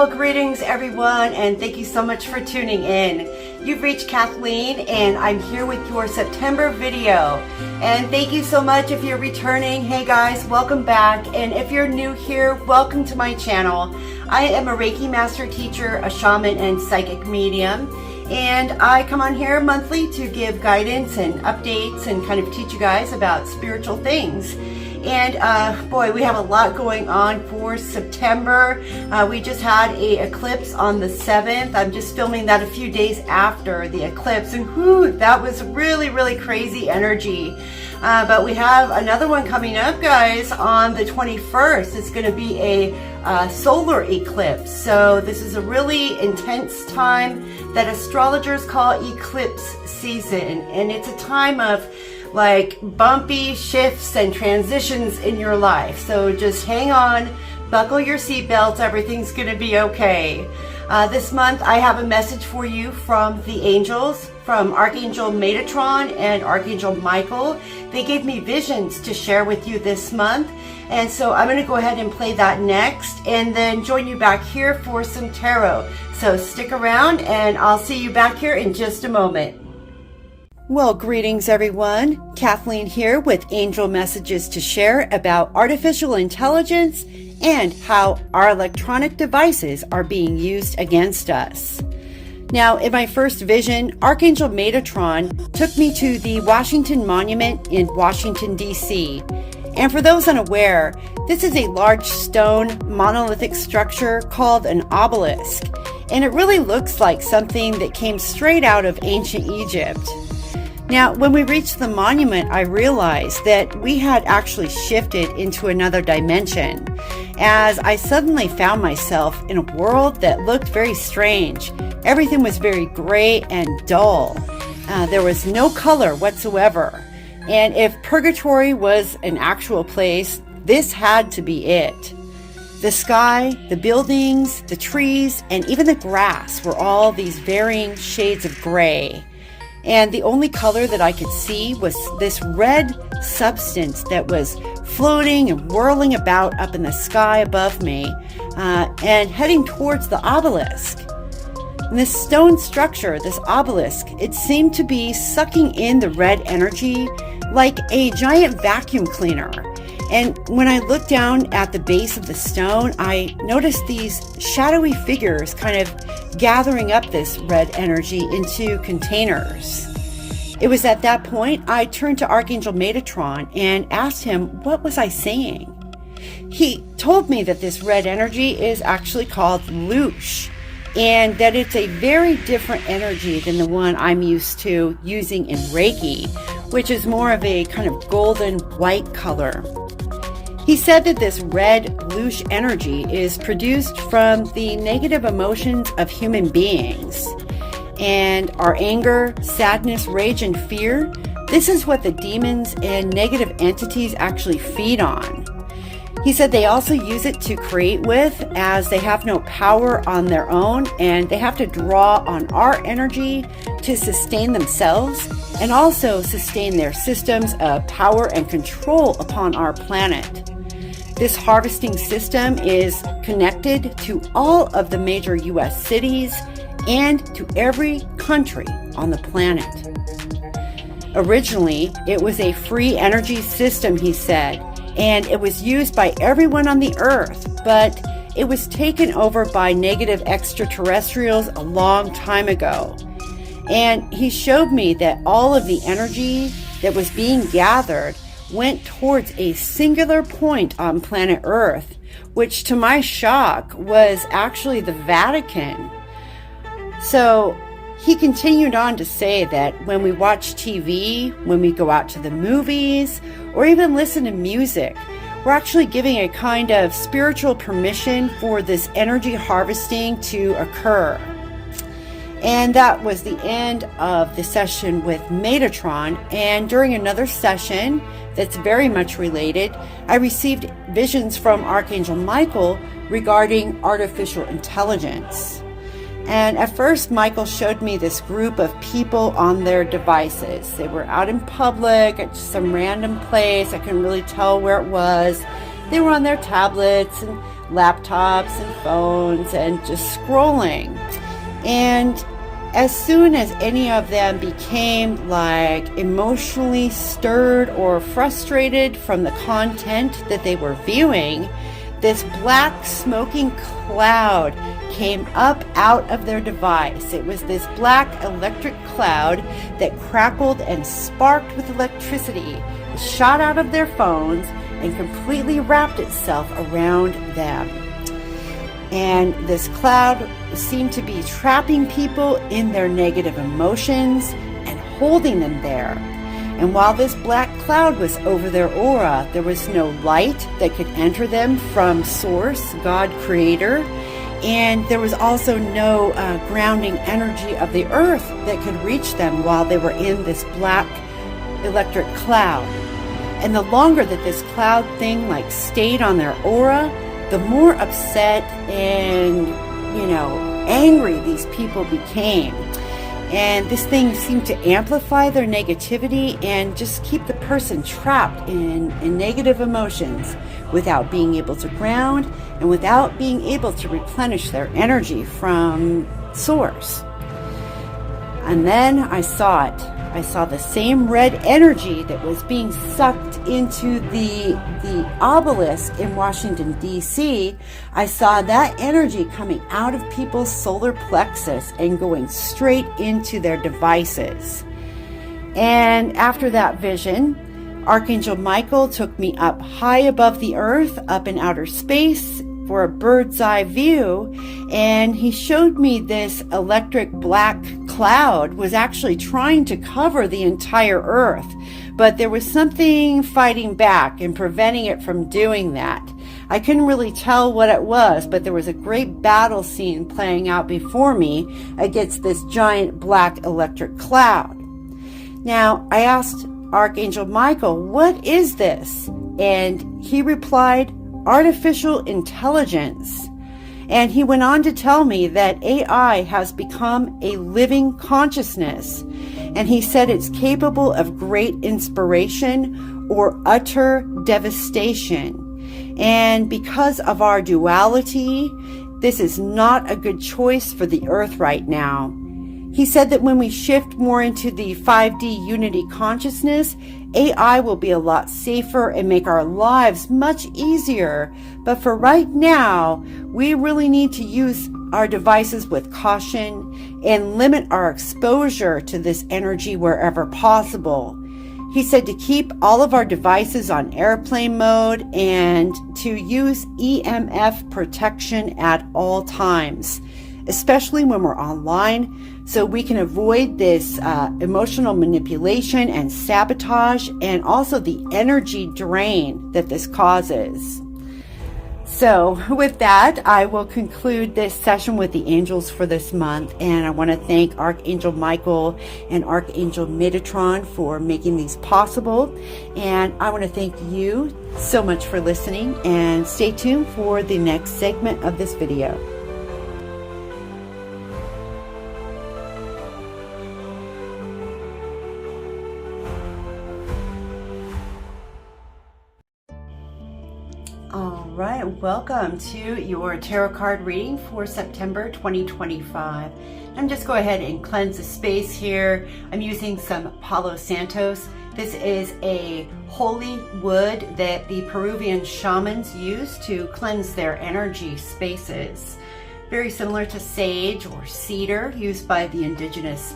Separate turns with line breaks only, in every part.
Well, greetings everyone, and thank you so much for tuning in. You've reached Kathleen, and I'm here with your September video. And thank you so much if you're returning. Hey guys, welcome back. And if you're new here, welcome to my channel. I am a Reiki Master Teacher, a shaman, and psychic medium. And I come on here monthly to give guidance and updates and kind of teach you guys about spiritual things. And boy, we have a lot going on for September. We just had an eclipse on the 7th. I'm just filming that a few days after the eclipse, and whew, that was really crazy energy. But we have another one coming up, guys, on the 21st. It's going to be a solar eclipse. So this is a really intense time that astrologers call eclipse season, and it's a time of like bumpy shifts and transitions in your life. So just hang on, buckle your seatbelts, everything's gonna be okay. This month I have a message for you from the angels, from Archangel Metatron and Archangel Michael. They gave me visions to share with you this month. And so I'm gonna go ahead and play that next and then join you back here for some tarot. So stick around and I'll see you back here in just a moment. Well, greetings everyone. Kathleen here with angel messages to share about artificial intelligence and how our electronic devices are being used against us. Now, in my first vision, Archangel Metatron took me to the Washington Monument in Washington, D.C. And for those unaware, this is a large stone monolithic structure called an obelisk. And it really looks like something that came straight out of ancient Egypt. Now, when we reached the monument, I realized that we had actually shifted into another dimension, as I suddenly found myself in a world that looked very strange. Everything was very gray and dull. There was no color whatsoever. And if purgatory was an actual place, this had to be it. The sky, the buildings, the trees, and even the grass were all these varying shades of gray. And the only color that I could see was this red substance that was floating and whirling about up in the sky above me and heading towards the obelisk. And this stone structure, this obelisk, it seemed to be sucking in the red energy like a giant vacuum cleaner. And when I looked down at the base of the stone, I noticed these shadowy figures kind of gathering up this red energy into containers. It was at that point I turned to Archangel Metatron and asked him, what was I seeing? He told me that this red energy is actually called Loosh, and that it's a very different energy than the one I'm used to using in Reiki, which is more of a kind of golden white color. He said that this red Loosh energy is produced from the negative emotions of human beings. And our anger, sadness, rage, and fear, this is what the demons and negative entities actually feed on. He said they also use it to create with, as they have no power on their own and they have to draw on our energy to sustain themselves and also sustain their systems of power and control upon our planet. This harvesting system is connected to all of the major U.S. cities and to every country on the planet. Originally, it was a free energy system, he said, and it was used by everyone on the earth, but it was taken over by negative extraterrestrials a long time ago. And he showed me that all of the energy that was being gathered went towards a singular point on planet Earth, which to my shock was actually the Vatican. So he continued on to say that when we watch TV, when we go out to the movies, or even listen to music, we're actually giving a kind of spiritual permission for this energy harvesting to occur. And that was the end of the session with Metatron. And during another session that's very much related, I received visions from Archangel Michael regarding artificial intelligence. And at first, Michael showed me this group of people on their devices. They were out in public at some random place. I couldn't really tell where it was. They were on their tablets and laptops and phones and just scrolling. And as soon as any of them became like emotionally stirred or frustrated from the content that they were viewing, this black smoking cloud came up out of their device. It was this black electric cloud that crackled and sparked with electricity. It shot out of their phones and completely wrapped itself around them. And this cloud seemed to be trapping people in their negative emotions and holding them there. And while this black cloud was over their aura, there was no light that could enter them from Source, God Creator, and there was also no grounding energy of the earth that could reach them while they were in this black electric cloud. And the longer that this cloud thing like stayed on their aura, the more upset and, angry these people became. And this thing seemed to amplify their negativity and just keep the person trapped in negative emotions without being able to ground and without being able to replenish their energy from Source. And then I saw it. I saw the same red energy that was being sucked into the obelisk in Washington, D.C. I saw that energy coming out of people's solar plexus and going straight into their devices. And after that vision, Archangel Michael took me up high above the earth, up in outer space, for a bird's eye view, and he showed me this electric black cloud was actually trying to cover the entire earth, but there was something fighting back and preventing it from doing that. I couldn't really tell what it was, but there was a great battle scene playing out before me against this giant black electric cloud. Now, I asked Archangel Michael, "What is this?" And he replied, "Artificial intelligence." And he went on to tell me that AI has become a living consciousness. And he said it's capable of great inspiration or utter devastation. And because of our duality, this is not a good choice for the earth right now. He said that when we shift more into the 5D unity consciousness, AI will be a lot safer and make our lives much easier. But for right now, we really need to use our devices with caution and limit our exposure to this energy wherever possible. He said to keep all of our devices on airplane mode and to use EMF protection at all times, especially when we're online, so we can avoid this emotional manipulation and sabotage and also the energy drain that this causes. So with that, I will conclude this session with the angels for this month. And I want to thank Archangel Michael and Archangel Metatron for making these possible. And I want to thank you so much for listening, and stay tuned for the next segment of this video. All right, welcome to your tarot card reading for September 2025. I'm just go ahead and cleanse the space here. I'm using some Palo Santos. This is a holy wood that the Peruvian shamans use to cleanse their energy spaces. Very similar to sage or cedar used by the indigenous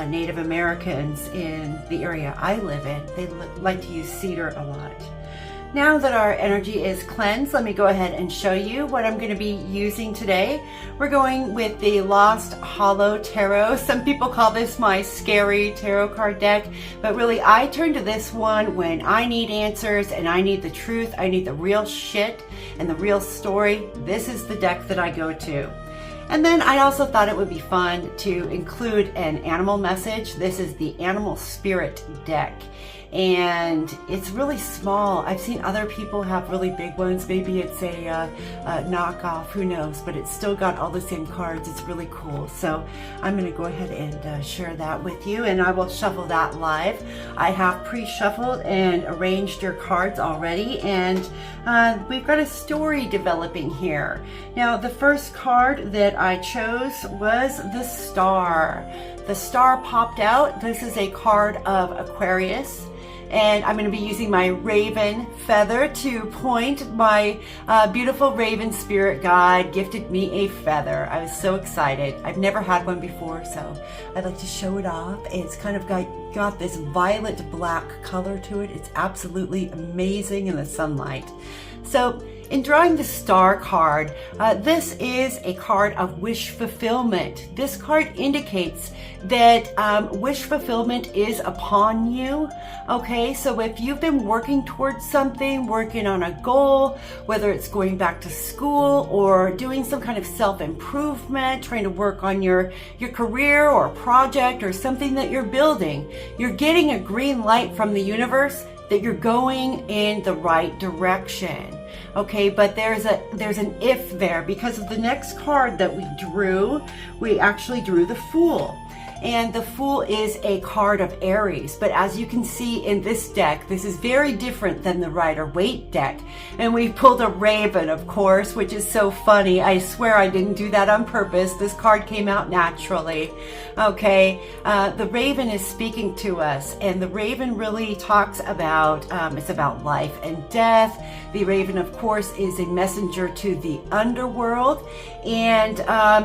Native Americans in the area I live in. They like to use cedar a lot. Now that our energy is cleansed, let me go ahead and show you what I'm going to be using today. We're going with the Lost Hollow Tarot. Some people call this my scary tarot card deck, but really I turn to this one when I need answers and I need the truth. I need the real shit and the real story. This is the deck that I go to. And then I also thought it would be fun to include an animal message. This is the Animal Spirit deck. and it's really small. I've seen other people have really big ones. Maybe it's a knockoff, who knows, but it's still got all the same cards. It's really cool. So I'm going to go ahead and share that with you, and I will shuffle that live. I have pre-shuffled and arranged your cards already, and we've got a story developing here. Now, the first card that I chose was the Star. The Star popped out. This is a card of Aquarius. And I'm going to be using my raven feather to point. My beautiful raven spirit guide gifted me a feather. I was so excited. I've never had one before, so I'd like to show it off. It's kind of got this violet black color to it. It's absolutely amazing in the sunlight. So in drawing the Star card, this is a card of wish fulfillment. This card indicates that wish fulfillment is upon you. Okay, so if you've been working towards something, working on a goal, whether it's going back to school or doing some kind of self-improvement, trying to work on your career or project or something that you're building, you're getting a green light from the universe that you're going in the right direction. Okay, but there's an if there, because of the next card that we actually drew the Fool. And the Fool is a card of Aries, but as you can see in this deck, this is very different than the Rider-Waite deck. And we pulled a Raven, of course, which is so funny. I swear I didn't do that on purpose. This card came out naturally. Okay, the Raven is speaking to us, and the Raven really talks about, it's about life and death. The Raven, of course, is a messenger to the underworld, and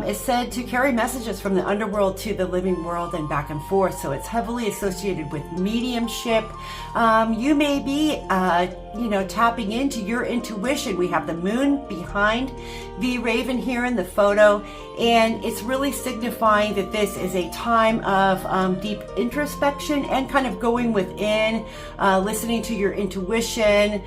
is said to carry messages from the underworld to the living world and back and forth. So it's heavily associated with mediumship. You may be tapping into your intuition. We have the moon behind the Raven here in the photo, and it's really signifying that this is a time of deep introspection and kind of going within, listening to your intuition,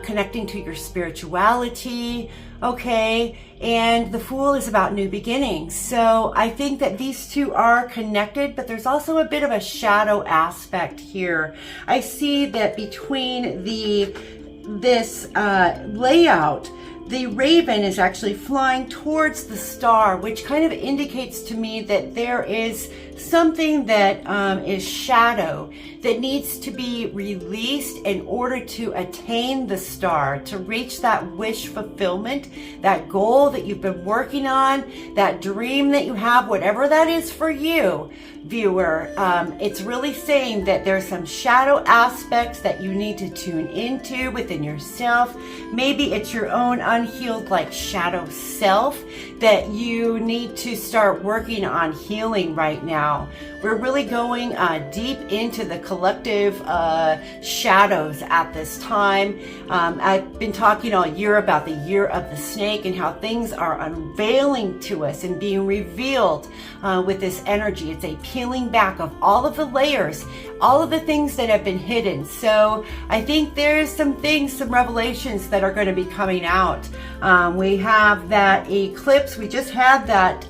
connecting to your spirituality. Okay, and the Fool is about new beginnings. So I think that these two are connected, but there's also a bit of a shadow aspect here. I see that between this layout, the Raven is actually flying towards the Star, which kind of indicates to me that there is something that is shadow that needs to be released in order to attain the Star, to reach that wish fulfillment, that goal that you've been working on, that dream that you have, whatever that is for you, viewer. It's really saying that there's some shadow aspects that you need to tune into within yourself. Maybe it's your own unhealed shadow self that you need to start working on healing right now. We're really going deep into the collective shadows at this time. I've been talking all year about the year of the snake and how things are unveiling to us and being revealed with this energy. It's a peeling back of all of the layers, all of the things that have been hidden. So I think there's some things, some revelations that are going to be coming out. We have that eclipse. We just had that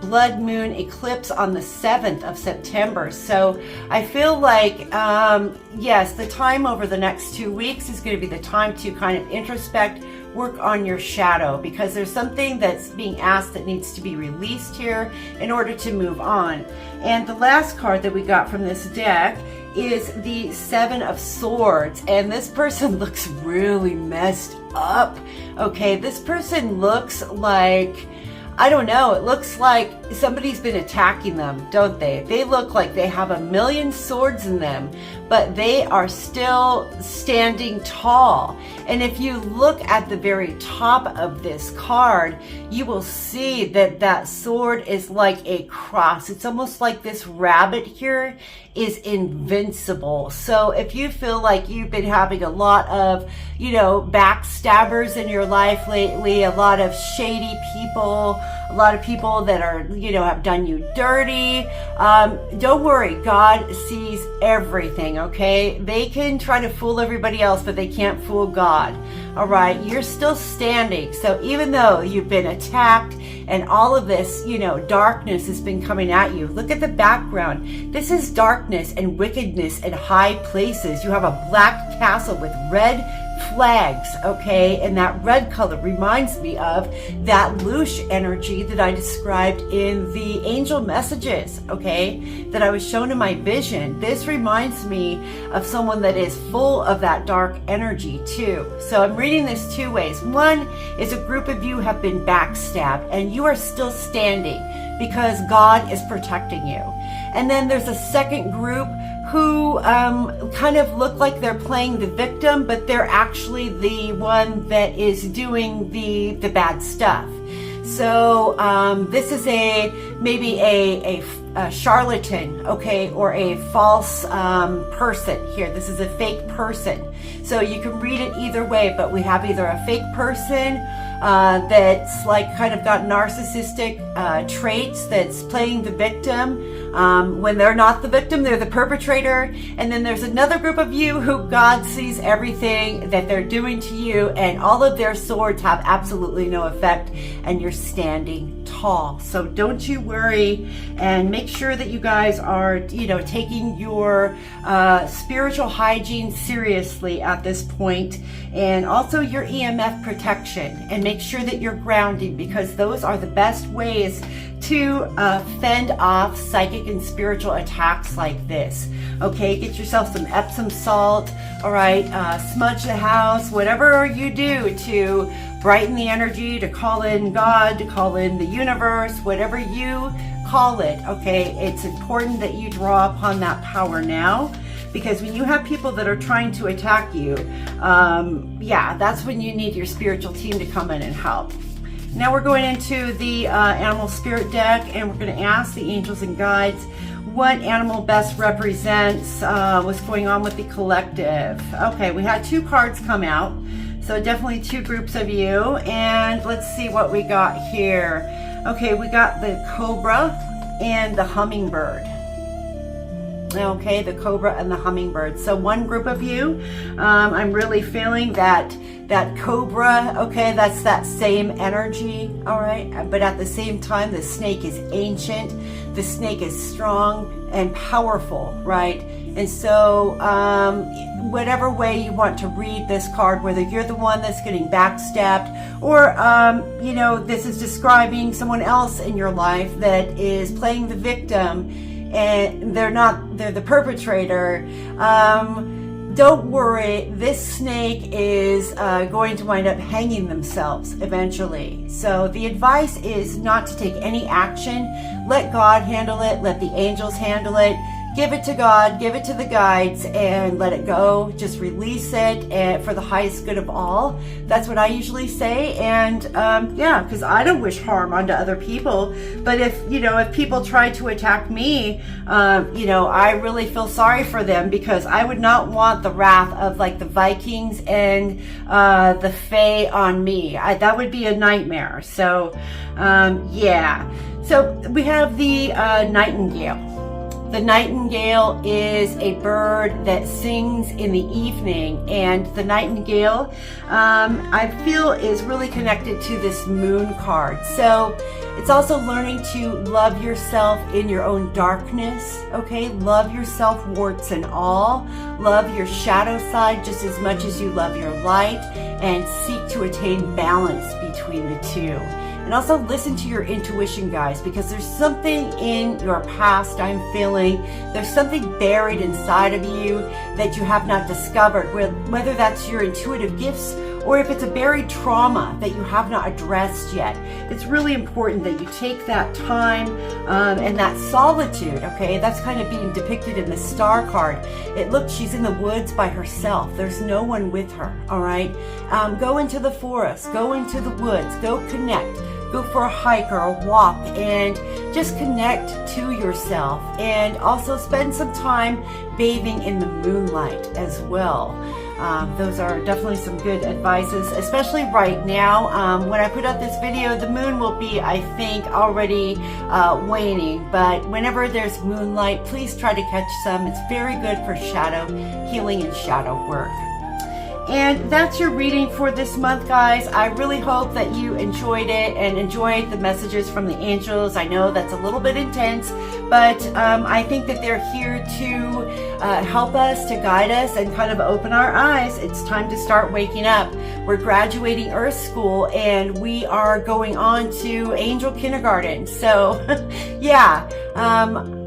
blood moon eclipse on the 7th of September. So I feel like, yes, the time over the next 2 weeks is going to be the time to kind of introspect, work on your shadow, because there's something that's being asked that needs to be released here in order to move on. And the last card that we got from this deck is the Seven of Swords, and this person looks really messed up. Okay, this person looks like, I don't know, it looks like somebody's been attacking them, don't they? They look like they have a million swords in them, but they are still standing tall. And if you look at the very top of this card, you will see that that sword is like a cross. It's almost like this rabbit here is invincible. So if you feel like you've been having a lot of, backstabbers in your life lately, a lot of shady people, a lot of people that are, have done you dirty. Don't worry, God sees everything, okay? They can try to fool everybody else, but they can't fool God. All right, you're still standing. So even though you've been attacked and all of this, darkness has been coming at you, look at the background. This is darkness and wickedness in high places. You have a black castle with red flags, okay? And that red color reminds me of that Loosh energy that I described in the angel messages, okay? That I was shown in my vision. This reminds me of someone that is full of that dark energy too. So I'm reading this two ways. One is a group of you have been backstabbed and you are still standing because God is protecting you. And then there's a second group who kind of look like they're playing the victim, but they're actually the one that is doing the bad stuff. So this is maybe a charlatan, okay, or a false person here. This is a fake person. So you can read it either way, but we have either a fake person that's like kind of got narcissistic traits, that's playing the victim. When they're not the victim, they're the perpetrator. And then there's another group of you who God sees everything that they're doing to you, and all of their swords have absolutely no effect, and you're standing tall. So don't you worry, and make sure that you guys are, taking your spiritual hygiene seriously at this point, and also your EMF protection, and make sure that you're grounding, because those are the best ways to fend off psychic and spiritual attacks like this. Okay, get yourself some Epsom salt, all right, smudge the house, whatever you do to brighten the energy, to call in God, to call in the universe, whatever you call it, okay? It's important that you draw upon that power now, because when you have people that are trying to attack you, that's when you need your spiritual team to come in and help. Now we're going into the animal spirit deck, and we're going to ask the angels and guides what animal best represents what's going on with the collective. Okay, we had two cards come out, so definitely two groups of you, and let's see what we got here. Okay, we got the cobra and the hummingbird. Okay, the cobra and the hummingbird. So one group of you, I'm really feeling that cobra, okay, that's that same energy, all right? But at the same time, the snake is ancient, the snake is strong and powerful, right? And so whatever way you want to read this card, whether you're the one that's getting backstabbed, or this is describing someone else in your life that is playing the victim, and they're the perpetrator, don't worry, this snake is going to wind up hanging themselves eventually. So the advice is not to take any action. Let God handle it, let the angels handle it. Give it to God, give it to the guides, and let it go. Just release it for the highest good of all. That's what I usually say. And because I don't wish harm onto other people. But if people try to attack me, I really feel sorry for them, because I would not want the wrath of like the Vikings and the Fae on me. That would be a nightmare. So So we have the nightingale. The nightingale is a bird that sings in the evening, and the nightingale, I feel, is really connected to this moon card. So it's also learning to love yourself in your own darkness, okay? Love yourself, warts and all. Love your shadow side just as much as you love your light, and seek to attain balance between the two. And also listen to your intuition, guys, because there's something in your past, I'm feeling. There's something buried inside of you that you have not discovered, whether that's your intuitive gifts or if it's a buried trauma that you have not addressed yet. It's really important that you take that time and that solitude, okay? That's kind of being depicted in the star card. It looks, she's in the woods by herself. There's no one with her, all right? Go into the forest, go into the woods, go connect. Go for a hike or a walk and just connect to yourself, and also spend some time bathing in the moonlight as well. Those are definitely some good advices, especially right now. When I put out this video, the moon will be, I think, already waning. But whenever there's moonlight, please try to catch some. It's very good for shadow healing and shadow work. And that's your reading for this month, guys. I really hope that you enjoyed it and enjoyed the messages from the angels. I know that's a little bit intense, but I think that they're here to help us, to guide us, and kind of open our eyes. It's time to start waking up. We're graduating Earth School, and we are going on to Angel Kindergarten. So, yeah.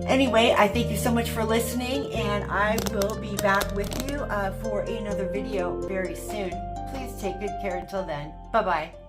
Anyway, I thank you so much for listening, and I will be back with you for another video very soon. Please take good care until then. Bye-bye.